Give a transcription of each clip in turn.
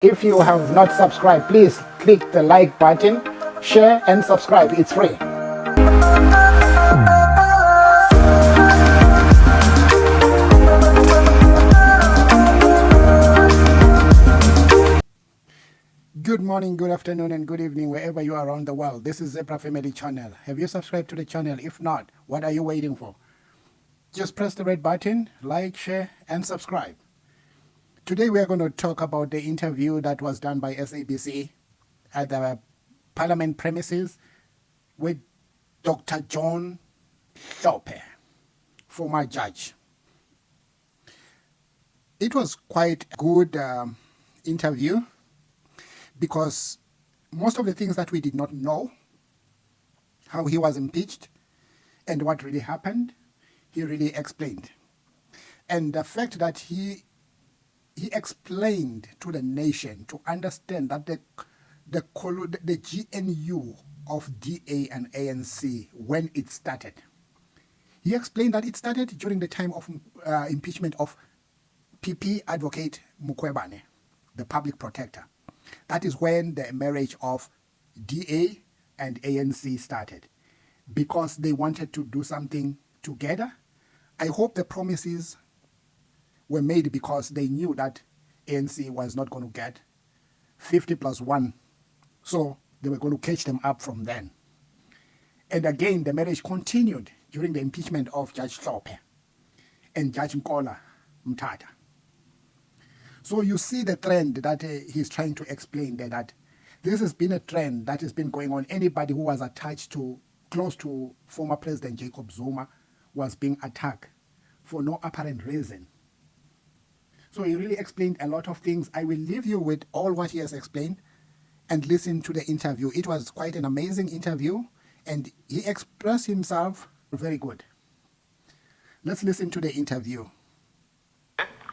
If you have not subscribed, please click the like button, share and subscribe. It's free. Good morning, good afternoon and good evening wherever you are around the world. This is Zebra Family Channel. Have you subscribed to the channel? If not, what are you waiting for? Just press the red button, like, share and subscribe. Today we are going to talk about the interview that was done by SABC at the Parliament premises with Dr. John Hlophe, former judge. It was quite a good interview because most of the things that we did not know, how he was impeached and what really happened, he really explained. And the fact that he explained to the nation to understand that the GNU of DA and ANC, when it started, he explained that it started during the time of impeachment of PP advocate Mukwebane, the public protector. That is when the marriage of DA and ANC started, because they wanted to do something together. I hope the promises were made because they knew that ANC was not going to get 50+1. So they were going to catch them up from then. And again, the marriage continued during the impeachment of Judge Hlophe and Judge Nkola Mthatha. So you see the trend that he's trying to explain there, that this has been a trend that has been going on. Anybody who was attached to, close to former President Jacob Zuma was being attacked for no apparent reason. So he really explained a lot of things. I will leave you with all what he has explained and listen to the interview. It was quite an amazing interview and he expressed himself very good. Let's listen to the interview.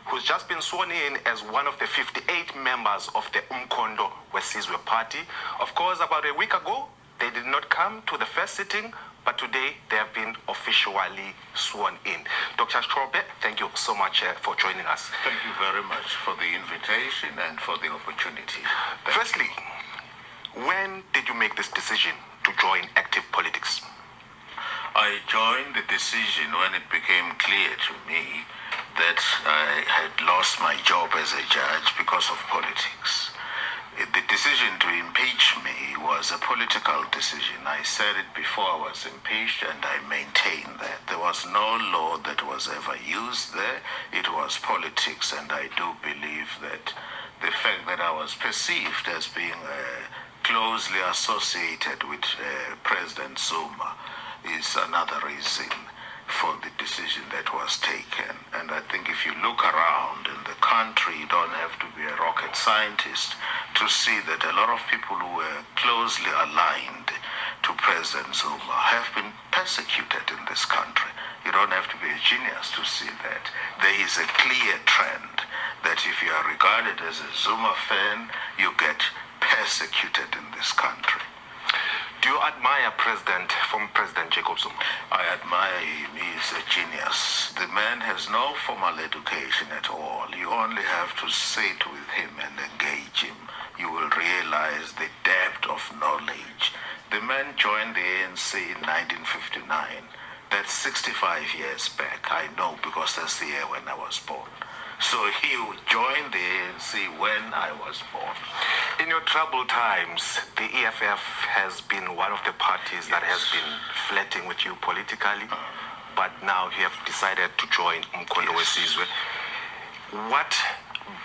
Who's just been sworn in as one of the 58 members of the Umkhonto Wesizwe Party. Of course, about a week ago, they did not come to the first sitting, but today they have been officially sworn in. Dr. Hlophe, thank you so much for joining us. Thank you very much for the invitation and for the opportunity. Firstly, when did you make this decision to join active politics? I joined the decision when it became clear to me that I had lost my job as a judge because of politics. The decision to impeach me was a political decision. I said it before I was impeached and I maintain that. There was no law that was ever used there. It was politics, and I do believe that the fact that I was perceived as being closely associated with President Zuma is another reason for the decision that was taken. And I think if you look around in the country, you don't have to be a rocket scientist to see that a lot of people who were closely aligned to President Zuma have been persecuted in this country. You don't have to be a genius to see that. There is a clear trend that if you are regarded as a Zuma fan, you get persecuted in this country. Do you admire former President Jacob Zuma? I admire him. He's a genius. The man has no formal education at all. You only have to sit with him and engage him. You will realize the depth of knowledge. The man joined the ANC in 1959. That's 65 years back. I know because that's the year when I was born. So he joined the ANC when I was born. In your troubled times, the EFF has been one of the parties that has been flirting with you politically, but now you have decided to join Umkhonto Wesizwe. What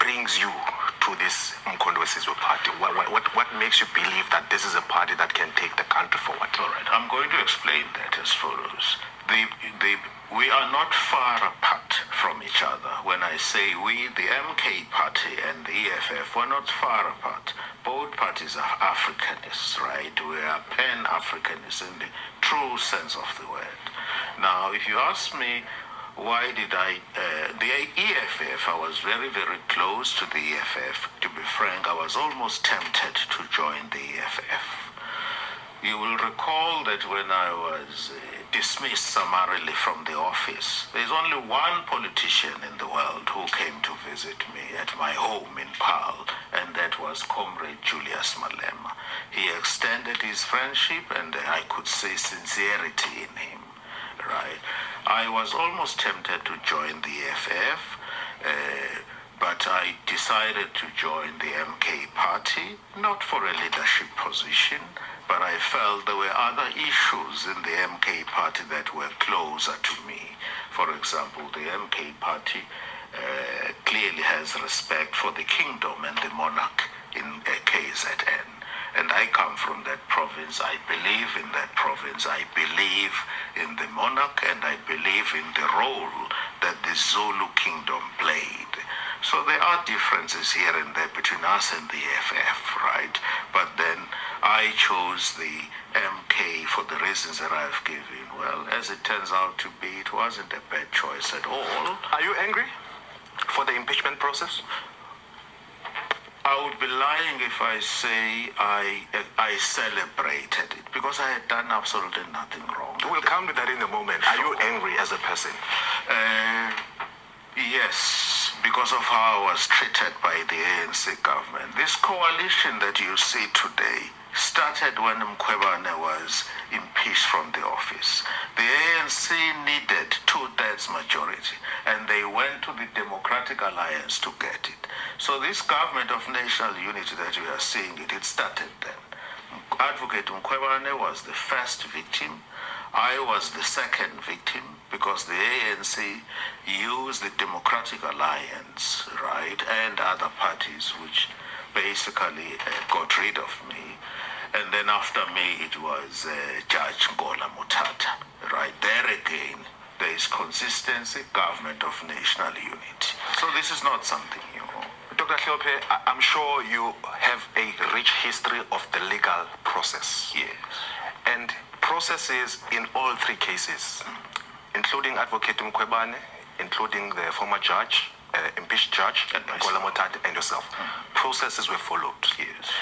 brings you to this Umkhonto Wesizwe party? What makes you believe that this is a party that can take the country forward? All right, I'm going to explain that as follows. We are not far apart from each other. When I say we, the MK party and the EFF, we're not far apart. Both parties are Africanists, right? We are pan-Africanists in the true sense of the word. Now, if you ask me, why did the EFF, I was very, very close to the EFF. To be frank, I was almost tempted to join the EFF. You will recall that when I was dismissed summarily from the office, there's only one politician in the world who came to visit me at my home in Paarl, and that was Comrade Julius Malema. He extended his friendship, and I could see sincerity in him, right? I was almost tempted to join the FF, but I decided to join the MK party, not for a leadership position, but I felt there were other issues in the MK party that were closer to me. For example, the MK party clearly has respect for the kingdom and the monarch in KZN. And I come from that province. I believe in that province. I believe in the monarch, and I believe in the role that the Zulu kingdom played. So there are differences here and there between us and the FF, right? But then I chose the MK for the reasons that I've given. Well, as it turns out to be, it wasn't a bad choice at all. Are you angry for the impeachment process? I would be lying if I say I celebrated it, because I had done absolutely nothing wrong. We'll come to that in a moment. Are you angry as a person? Yes, because of how I was treated by the ANC government. This coalition that you see today started when Mkhwebane was impeached from the office. The ANC needed 2/3 majority, and they went to the Democratic Alliance to get it. So this government of national unity that we are seeing, it started then. Advocate Mkhwebane was the first victim. I was the second victim, because the ANC used the Democratic Alliance, right, and other parties which basically got rid of me. And then after me, it was Judge Ngola Mutata, right? There again, there is consistency, government of national unity. So this is not something new. Dr. Hlophe, I'm sure you have a rich history of the legal process. Yes. And processes in all three cases, including Advocate Mkhwebane, including the former judge, impeached judge, Ngola Mutata, and yourself. Processes were followed. Yes.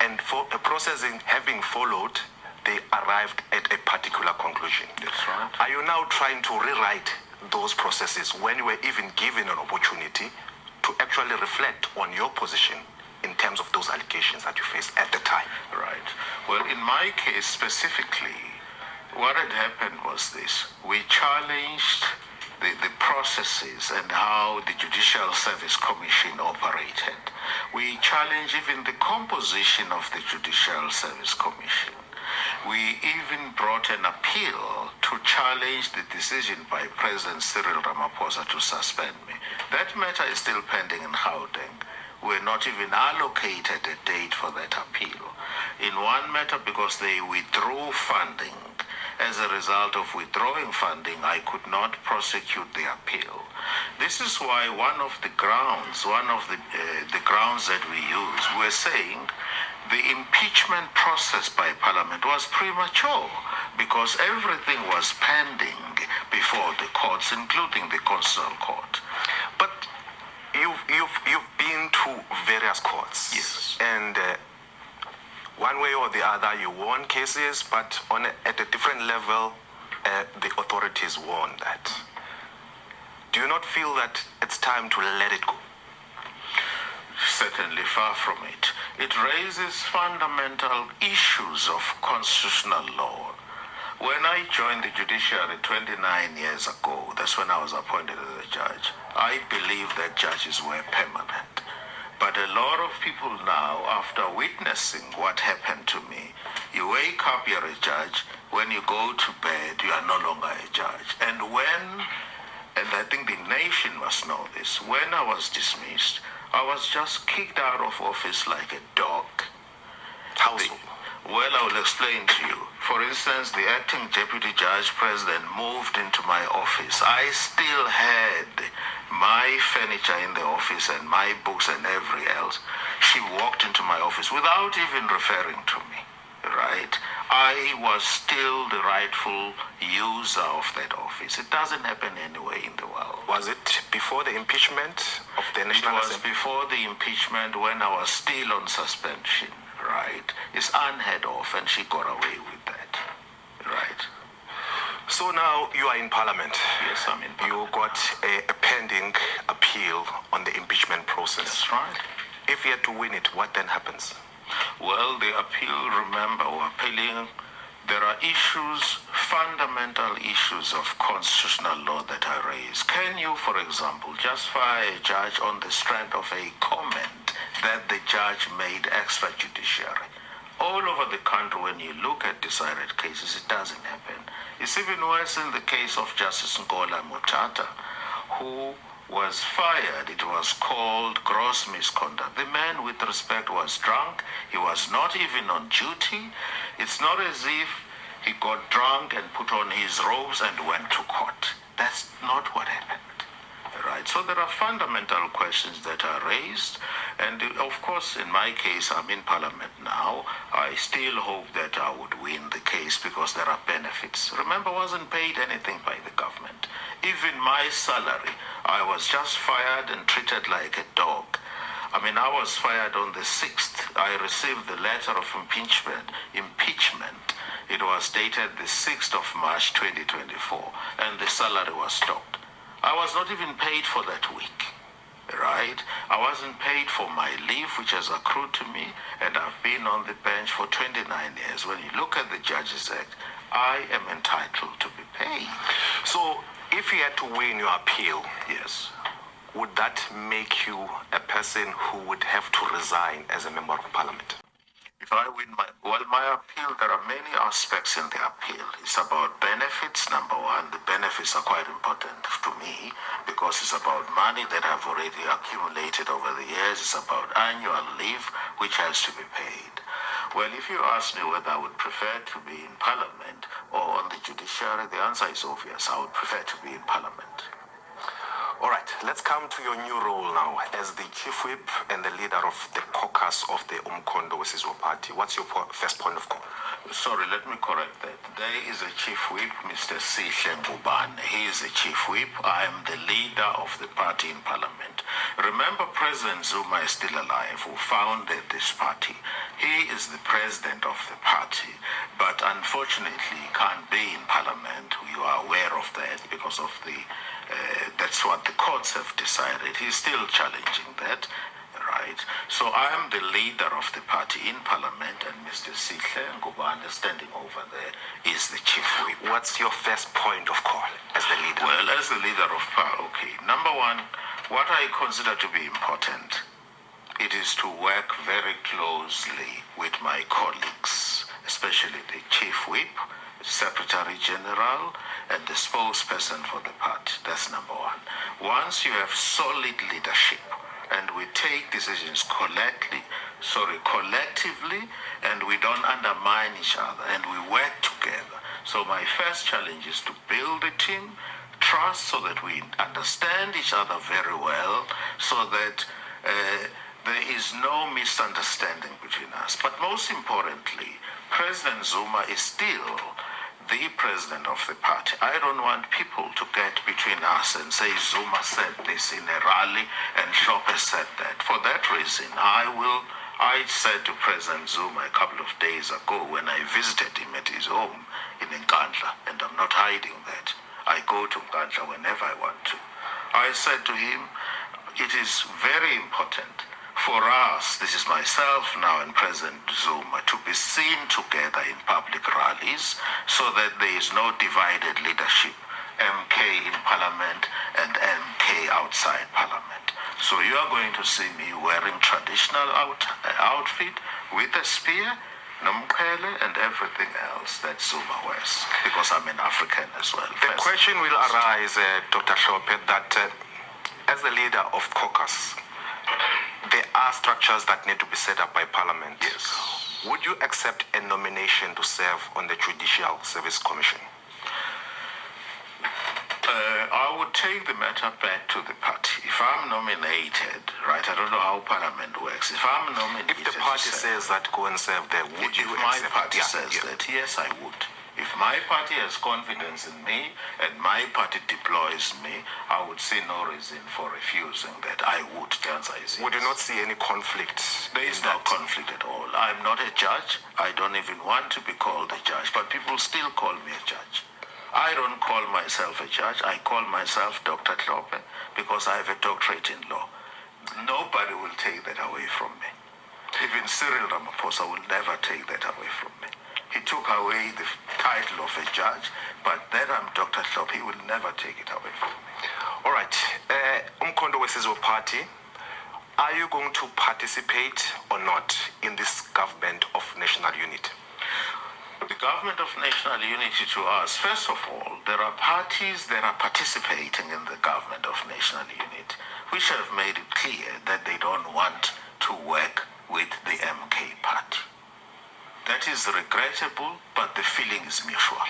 And for a process having followed, they arrived at a particular conclusion. That's right. Are you now trying to rewrite those processes when you were even given an opportunity to actually reflect on your position in terms of those allegations that you faced at the time? Right. Well, in my case specifically, what had happened was this. We challenged the processes and how the Judicial Service Commission operated. We challenged even the composition of the Judicial Service Commission. We even brought an appeal to challenge the decision by President Cyril Ramaphosa to suspend me. That matter is still pending in Gauteng. We're not even allocated a date for that appeal. In one matter, because they withdrew funding. As a result of withdrawing funding, I could not prosecute the appeal. This is why one of the grounds that we use, we're saying the impeachment process by Parliament was premature, because everything was pending before the courts, including the Constitutional Court. But you've been to various courts. Yes. And one way or the other, you won cases, but at a different level, the authorities won that. Do you not feel that it's time to let it go? Certainly, far from it. It raises fundamental issues of constitutional law. When I joined the judiciary 29 years ago, that's when I was appointed as a judge, I believed that judges were permanent. But a lot of people now, after witnessing what happened to me, you wake up, you're a judge. When you go to bed, you are no longer a judge. And I think the nation must know this, when I was dismissed, I was just kicked out of office like a dog. How so? Well, I will explain to you. For instance, the acting deputy judge president moved into my office. I still had my furniture in the office and my books and everything else. She walked into my office without even referring to me, right? I was still the rightful user of that office. It doesn't happen anywhere in the world. Was it before the impeachment of the It National was Assembly? before the impeachment, when I was still on suspension, right, is unheard of, and she got away with that, right? So now you are in Parliament. Yes, I'm in Parliament. You got a pending appeal on the impeachment process. That's right. If you had to win it, what then happens? Well, the appeal, remember, we're appealing. There are issues, fundamental issues of constitutional law that are raised. Can you, for example, just fire a judge on the strength of a comment that the judge made extrajudiciary? All over the country, when you look at decided cases, it doesn't happen. It's even worse in the case of Justice Ngola Mutata, who was fired. It was called gross misconduct. The man, with respect, was drunk. He was not even on duty. It's not as if he got drunk and put on his robes and went to court. That's not what happened. Right? So there are fundamental questions that are raised. And of course, in my case, I'm in Parliament now. I still hope that I would win the case because there are benefits. Remember, I wasn't paid anything by the government. Even my salary, I was just fired and treated like a dog. I mean, I was fired on the 6th. I received the letter of impeachment. It was dated the 6th of March 2024, and the salary was stopped. I was not even paid for that week, right? I wasn't paid for my leave, which has accrued to me, and I've been on the bench for 29 years. When you look at the Judges Act, I am entitled to be paid. So if you had to win your appeal, Yes. would that make you a person who would have to resign as a member of Parliament? If I win my appeal, there are many aspects in the appeal. It's about benefits, number one. The benefits are quite important to me because it's about money that I've already accumulated over the years. It's about annual leave, which has to be paid. Well, if you ask me whether I would prefer to be in Parliament or on the judiciary, the answer is obvious. I would prefer to be in Parliament. All right, let's come to your new role now as the Chief Whip and the leader of the caucus of the Umkhonto weSizwe Party. What's your first point of call? Sorry, let me correct that. There is a Chief Whip, Mr. Sihle Ngubane. He is the Chief Whip. I am the leader of the party in Parliament. Remember, President Zuma is still alive, who founded this party. He is the president of the party, but unfortunately he can't be in Parliament. You are aware of that because of the that's what the courts have decided. He's still challenging that, right? So I am the leader of the party in Parliament, and Mr. Sihle Ngubane, standing over there, is the Chief Whip. What's your first point of call as the leader? Well, as the leader of party, okay. Number one, what I consider to be important, it is to work very closely with my colleagues, especially the Chief Whip, Secretary General, and the spokesperson for the party. That's number one. Once you have solid leadership, and we take decisions collectively, and we don't undermine each other, and we work together. So my first challenge is to build a team, trust, so that we understand each other very well, so that there is no misunderstanding between us. But most importantly, President Zuma is still the president of the party. I don't want people to get between us and say Zuma said this in a rally and Hlophe said that. For that reason, I said to President Zuma a couple of days ago when I visited him at his home in Nkandla, and I'm not hiding that. I go to Nkandla whenever I want to. I said to him, it is very important for us, this is myself now and President Zuma, to be seen together in public rallies so that there is no divided leadership, MK in Parliament and MK outside Parliament. So you are going to see me wearing traditional outfit with a spear, nomkhele, and everything else that Zuma wears, because I'm an African as well. The question will arise, Dr. Hlophe, that as the leader of caucus, there are structures that need to be set up by Parliament. Yes. Would you accept a nomination to serve on the Judicial Service Commission? I would take the matter back to the party. If I'm nominated, right, I don't know how Parliament works. If I'm nominated... If the party says that go and serve there, would you accept? If my accept? party says that, yes, I would. If my party has confidence in me and my party deploys me, I would see no reason for refusing that. I would. The answer is yes. Would you not see any conflict? There is no conflict at all. I'm not a judge. I don't even want to be called a judge, but people still call me a judge. I don't call myself a judge. I call myself Dr. Hlophe because I have a doctorate in law. Nobody will take that away from me. Even Cyril Ramaphosa will never take that away from me. He took away the title of a judge, but then I'm Dr. Hlophe. He will never take it away from me. All right. Umkhonto weSizwe Party, are you going to participate or not in this government of national unity? The government of national unity to us, first of all, there are parties that are participating in the government of national unity, which have made it clear that they don't want to work with the MK party. That is regrettable, but the feeling is mutual.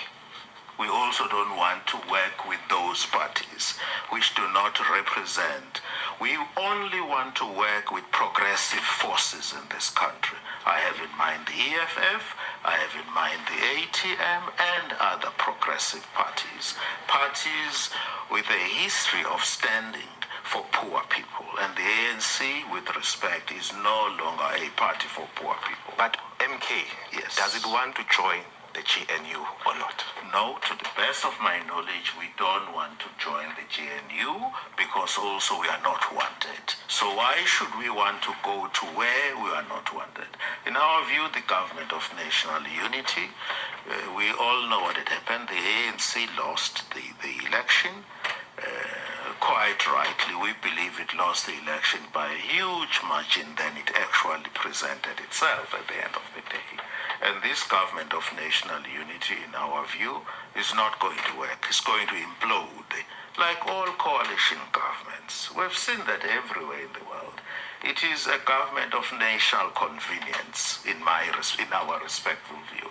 We also don't want to work with those parties which do not represent. We only want to work with progressive forces in this country. I have in mind the EFF, I have in mind the ATM and other progressive parties. Parties with a history of standing for poor people. And the ANC, with respect, is no longer a party for poor people. But MK, yes, does it want to join the GNU or not? No, to the best of my knowledge, we don't want to join the GNU because also we are not wanted. So why should we want to go to where we are not wanted? In our view, the government of national unity, we all know what had happened. The ANC lost the election. Quite rightly, we believe it lost the election by a huge margin than it actually presented itself at the end of the day. And this government of national unity, in our view, is not going to work. It's going to implode, like all coalition governments. We've seen that everywhere in the world. It is a government of national convenience, in our respectful view.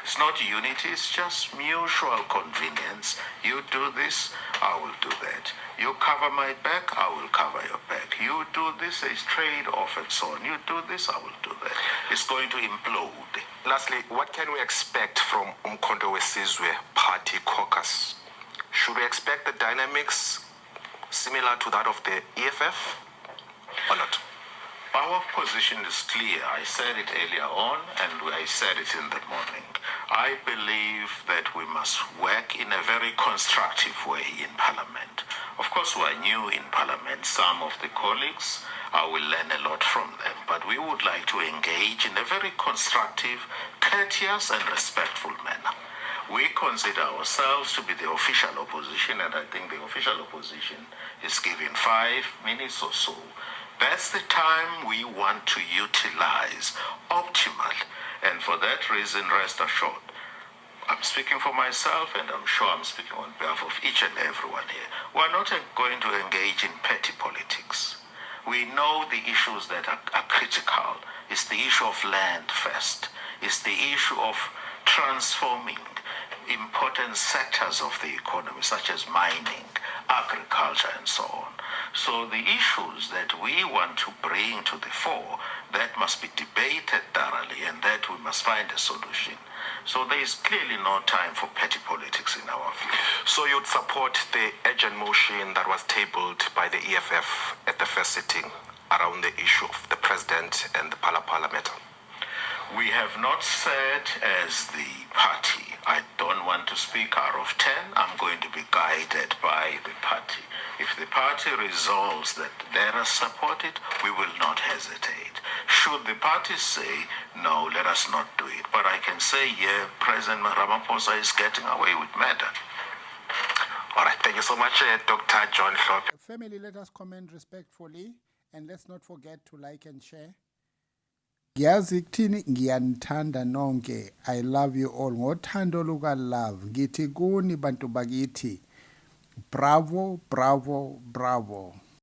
It's not unity, it's just mutual convenience. You do this, I will do that. You cover my back, I will cover your back. You do this, there's trade-off and so on. You do this, I will do that. It's going to implode. Lastly, what can we expect from Umkhonto weSizwe Party caucus? Should we expect the dynamics similar to that of the EFF or not? Our position is clear. I said it earlier on and I said it in the morning. I believe that we must work in a very constructive way in Parliament. Of course, we are new in Parliament. Some of the colleagues, I will learn a lot from them, but we would like to engage in a very constructive, courteous and respectful manner. We consider ourselves to be the official opposition, and I think the official opposition is given 5 minutes or so. That's the time we want to utilize optimally. And for that reason, rest assured, I'm speaking for myself and I'm sure I'm speaking on behalf of each and everyone here. We're not going to engage in petty politics. We know the issues that are critical. It's the issue of land first. It's the issue of transforming important sectors of the economy, such as mining, agriculture, and so on. So the issues that we want to bring to the fore, that must be debated thoroughly, and that we must find a solution. So there is clearly no time for petty politics in our view. So you'd support the urgent motion that was tabled by the EFF at the first sitting around the issue of the president and the Parliamentary? We have not said as the party, I don't want to speak out of 10, I'm going to be guided by the party. If the party resolves that let us support it, we will not hesitate. Should the party say, no, let us not do it. But I can say, yeah, President Ramaphosa is getting away with murder. All right, thank you so much, Dr. John Hlophe. Family, let us comment respectfully, and let's not forget to like and share. Ngiyazi kuthini ngiyanithanda nonke. I love you all. Ngothando luka love. Ngithi kuni bantu bakithi. Bravo, bravo, bravo.